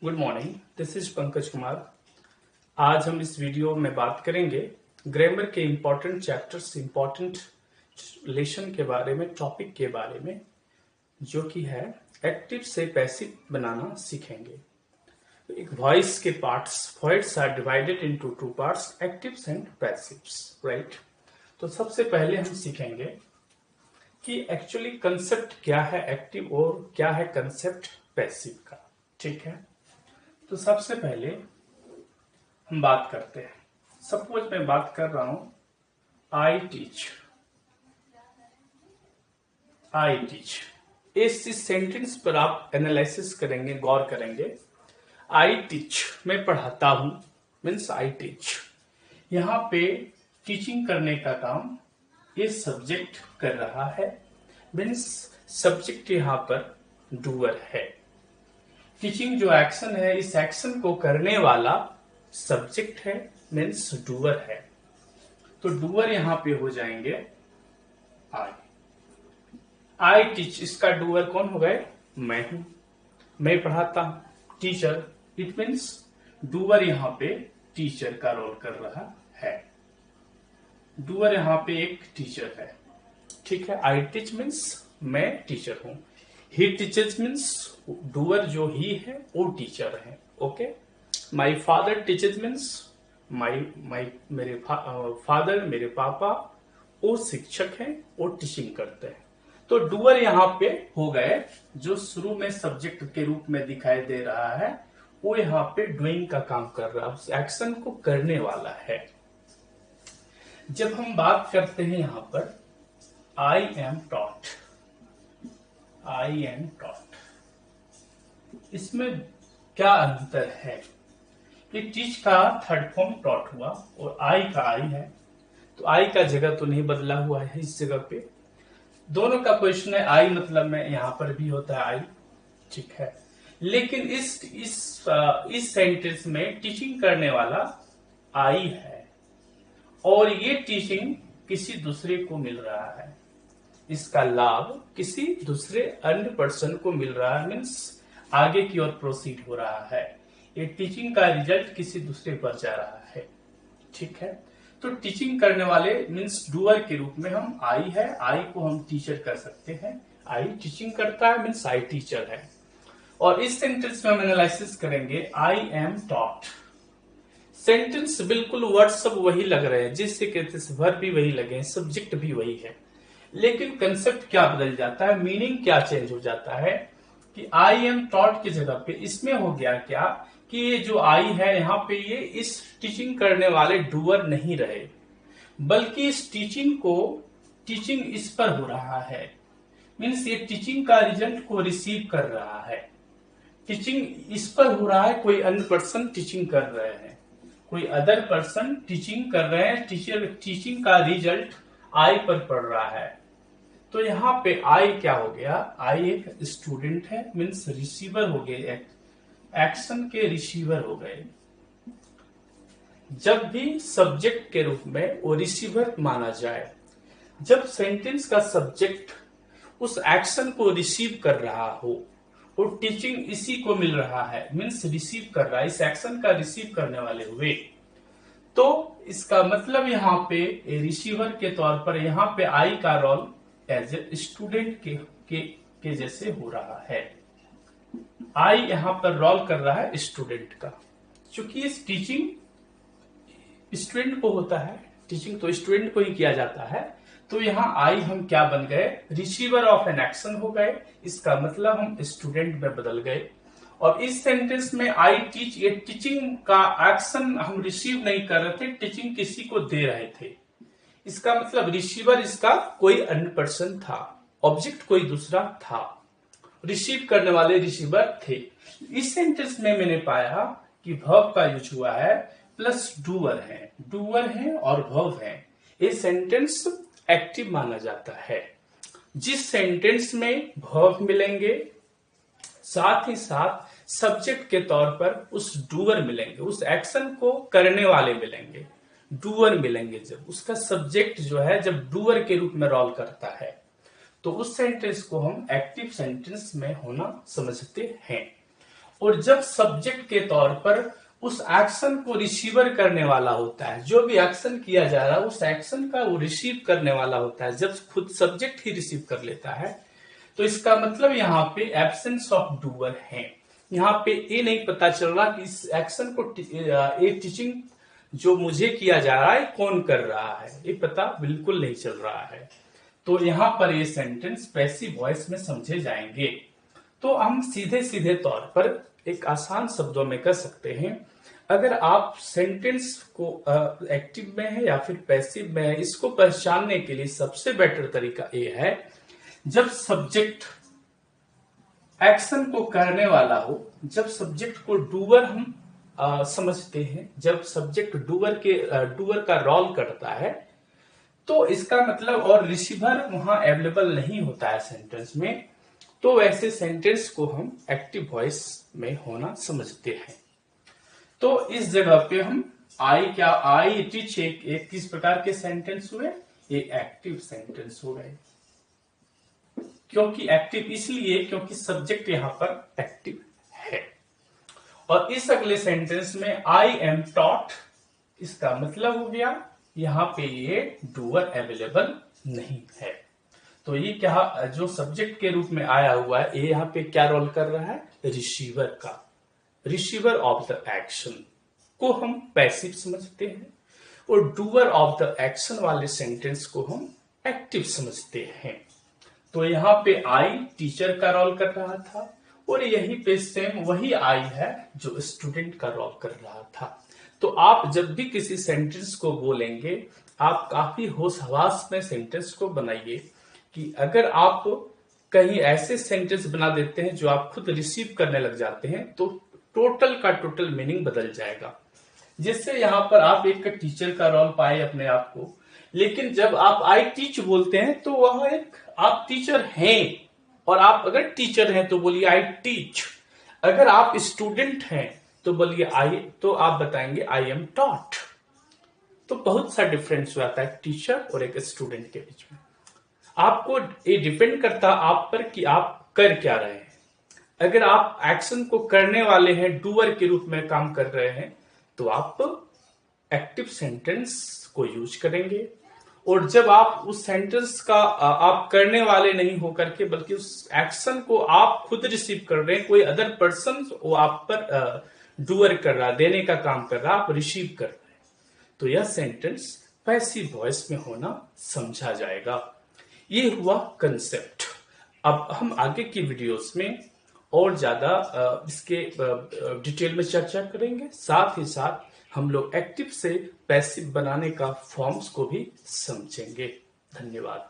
Good morning, this is Pankaj Kumar. आज हम इस वीडियो में बात करेंगे ग्रामर के इम्पोर्टेंट चैप्टर्स, इम्पोर्टेंट लेसन के बारे में, टॉपिक के बारे में, जो कि है एक्टिव से पैसिव बनाना सीखेंगे। तो एक वॉइस के parts, words are divided into two parts, actives and passives, right. तो सबसे पहले हम सीखेंगे कि एक्चुअली कंसेप्ट क्या है एक्टिव और क्या है कंसेप्ट पैसिव का, ठीक है। तो सबसे पहले हम बात करते हैं। सपोज मैं बात कर रहा हूं आई टीच, आई टीच। इस सेंटेंस पर आप एनालिसिस करेंगे, गौर करेंगे। आई टीच, मैं पढ़ाता हूं, मीन्स आई टीच। यहां पे टीचिंग करने का काम ये सब्जेक्ट कर रहा है, मीन्स सब्जेक्ट यहां पर डूअर है। टीचिंग जो एक्शन है, इस एक्शन को करने वाला सब्जेक्ट है, मीन्स डूअर है। तो डूअर यहां पे हो जाएंगे आई। आई टीच, इसका डूअर कौन हो गए? मैं हूं, मैं पढ़ाता हूं, टीचर। इट मीन्स डूअर यहां पे टीचर का रोल कर रहा है। डूअर यहां पे एक टीचर है, ठीक है। आई टीच मीन्स मैं टीचर हूं। ही टीचर्स मीन्स डूअर जो ही है वो टीचर है, okay. My father teachers means मेरे फादर, मेरे पापा वो शिक्षक हैं, वो टीचिंग करते हैं। तो डूअर यहां पे हो गए, जो शुरू में सब्जेक्ट के रूप में दिखाई दे रहा है, वो यहां पे डूइंग का काम कर रहा है, उस एक्शन को करने वाला है। जब हम बात करते हैं यहां पर I am taught, I am taught, इसमें क्या अंतर है? ये टीच का थर्ड फॉर्म टॉट हुआ और आई का आई है, तो आई का जगह तो नहीं बदला हुआ है इस जगह पे। दोनों का क्वेश्चन है, आई मतलब में यहां पर भी होता है आई, ठीक है। लेकिन इस सेंटेंस में टीचिंग करने वाला आई है और ये टीचिंग किसी दूसरे को मिल रहा है, इसका लाभ किसी दूसरे अन्य पर्सन को मिल रहा है, मीन्स आगे की ओर प्रोसीड हो रहा है। ये टीचिंग का रिजल्ट किसी दूसरे पर जा रहा है, ठीक है। तो टीचिंग करने वाले मीन्स डूअर के रूप में हम आई है, आई को हम टीचर कर सकते हैं। आई टीचिंग करता है मीन्स आई टीचर है। और इस सेंटेंस में हम एनालिसिस करेंगे आई एम टॉट। सेंटेंस बिल्कुल वर्ड सब वही लग रहे हैं, जिससे कहते हैं वर्ब भी वही लगे हैं, सब्जेक्ट भी वही है, लेकिन कंसेप्ट क्या बदल जाता है, मीनिंग क्या चेंज हो जाता है कि आई एम टॉट की जगह पे इसमें हो गया क्या कि ये जो आई है यहाँ पे ये इस टीचिंग करने वाले डूअर नहीं रहे, बल्कि इस टीचिंग इस पर हो रहा है, मीन्स ये टीचिंग का रिजल्ट को रिसीव कर रहा है। टीचिंग इस पर हो रहा है, कोई अन्य पर्सन टीचिंग कर रहे हैं, कोई अदर पर्सन टीचिंग कर रहे हैं, टीचिंग का रिजल्ट आई पर पड़ रहा है। तो यहाँ पे आई क्या हो गया? आई एक स्टूडेंट है, मीन्स रिसीवर हो गए, एक्शन के रिसीवर हो गए। जब भी सब्जेक्ट के रूप में वो रिसीवर माना जाए, जब सेंटेंस का सब्जेक्ट उस एक्शन को रिसीव कर रहा हो, वो टीचिंग इसी को मिल रहा है, मीन्स रिसीव कर रहा है, इस एक्शन का रिसीव करने वाले हुए, तो इसका मतलब यहाँ पे रिसीवर के तौर पर यहाँ पे आई का रोल एज ए स्टूडेंट के जैसे हो रहा है। आई यहां पर रोल कर रहा है स्टूडेंट का, क्योंकि इस टीचिंग स्टूडेंट को होता है, टीचिंग तो स्टूडेंट को ही किया जाता है। तो यहाँ आई हम क्या बन गए? रिसीवर ऑफ एन एक्शन हो गए, इसका मतलब हम स्टूडेंट में बदल गए। और इस सेंटेंस में आई टीच, ये टीचिंग का एक्शन हम रिसीव नहीं कर रहे थे, टीचिंग किसी को दे रहे थे। इसका मतलब रिसीवर इसका कोई अन्य पर्सन था, ऑब्जेक्ट कोई दूसरा था, रिसीव करने वाले रिसीवर थे। इस सेंटेंस में मैंने पाया कि वर्ब का यूज हुआ है प्लस डूअर है और वर्ब है। ये सेंटेंस एक्टिव माना जाता है। जिस सेंटेंस में वर्ब मिलेंगे, साथ ही साथ सब्जेक्ट के तौर पर उस डूअर मिलेंगे, उस एक्शन को करने वाले मिलेंगे, डूअर मिलेंगे। जब उसका सब्जेक्ट जो है जब डूअर के रूप में रोल करता है, तो उस सेंटेंस को हम एक्टिव सेंटेंस में होना समझते हैं। और जब सब्जेक्ट के तौर पर उस एक्शन को रिसीवर करने वाला होता है, जो भी एक्शन किया जा रहा है उस एक्शन का वो रिसीव करने वाला होता है, जब खुद सब्जेक्ट ही रिसीव कर लेता है, तो इसका मतलब यहाँ पे एब्सेंस ऑफ डूअर है। यहाँ पे ये नहीं पता चल रहा कि इस एक्शन को ये टीचिंग जो मुझे किया जा रहा है कौन कर रहा है, ये पता बिल्कुल नहीं चल रहा है। तो यहाँ पर ये सेंटेंस पैसिव वॉइस में समझे जाएंगे। तो हम सीधे सीधे तौर पर एक आसान शब्दों में कह सकते हैं, अगर आप सेंटेंस को एक्टिव में है या फिर पैसिव में है, इसको पहचानने के लिए सबसे बेटर तरीका ये है, जब सब्जेक्ट एक्शन को करने वाला हो, जब सब्जेक्ट को डूअर हम समझते हैं, जब सब्जेक्ट डूअर का रोल करता है, तो इसका मतलब और रिसीवर वहां अवेलेबल नहीं होता है सेंटेंस में, तो वैसे सेंटेंस को हम एक्टिव वॉइस में होना समझते हैं। तो इस जगह पे हम आई टीच एक किस प्रकार के सेंटेंस हुए, ये एक्टिव सेंटेंस हो गए। क्योंकि एक्टिव इसलिए क्योंकि सब्जेक्ट यहां पर एक्टिव है। और इस अगले सेंटेंस में आई एम टॉट, इसका मतलब हो गया यहां पे ये डूअर अवेलेबल नहीं है। तो ये क्या जो सब्जेक्ट के रूप में आया हुआ है, ये यहाँ पे क्या रोल कर रहा है, रिसीवर का, रिसीवर ऑफ द एक्शन को हम पैसिव समझते हैं, और डूअर ऑफ द एक्शन वाले सेंटेंस को हम एक्टिव समझते हैं। तो यहाँ पे आई टीचर का रोल कर रहा था, और यहीं पे सेम वही आई है जो स्टूडेंट का रोल कर रहा था। तो आप जब भी किसी सेंटेंस को बोलेंगे, आप काफी होश हवास में सेंटेंस को बनाइए, कि अगर आप कहीं ऐसे सेंटेंस बना देते हैं जो आप खुद रिसीव करने लग जाते हैं, तो टोटल का टोटल मीनिंग बदल जाएगा। जिससे यहाँ पर आप एक टीचर का रोल पाए अपने आप को, लेकिन जब आप आई टीच बोलते हैं तो वह एक आप टीचर हैं, और आप अगर टीचर हैं तो बोलिए आई टीच, अगर आप स्टूडेंट हैं तो बोलिए तो आप बताएंगे आई एम टॉट। तो बहुत सा डिफरेंस हो जाता है टीचर और एक स्टूडेंट के बीच में। आपको ये डिपेंड करता है आप पर कि आप कर क्या रहे हैं। अगर आप एक्शन को करने वाले हैं, डूअर के रूप में काम कर रहे हैं, तो आप एक्टिव सेंटेंस को यूज करेंगे। और जब आप उस सेंटेंस का आप करने वाले नहीं हो करके, बल्कि उस एक्शन को आप खुद रिसीव कर रहे हैं, कोई अदर पर्सन वो आप पर डूअर कर रहा, देने का काम कर रहा, आप रिसीव कर रहे हैं, तो यह सेंटेंस पैसिव वॉइस में होना समझा जाएगा। ये हुआ कंसेप्ट। अब हम आगे की वीडियोस में और ज्यादा इसके डिटेल में चर्चा करेंगे, साथ ही साथ हम लोग एक्टिव से पैसिव बनाने का फॉर्म्स को भी समझेंगे। धन्यवाद।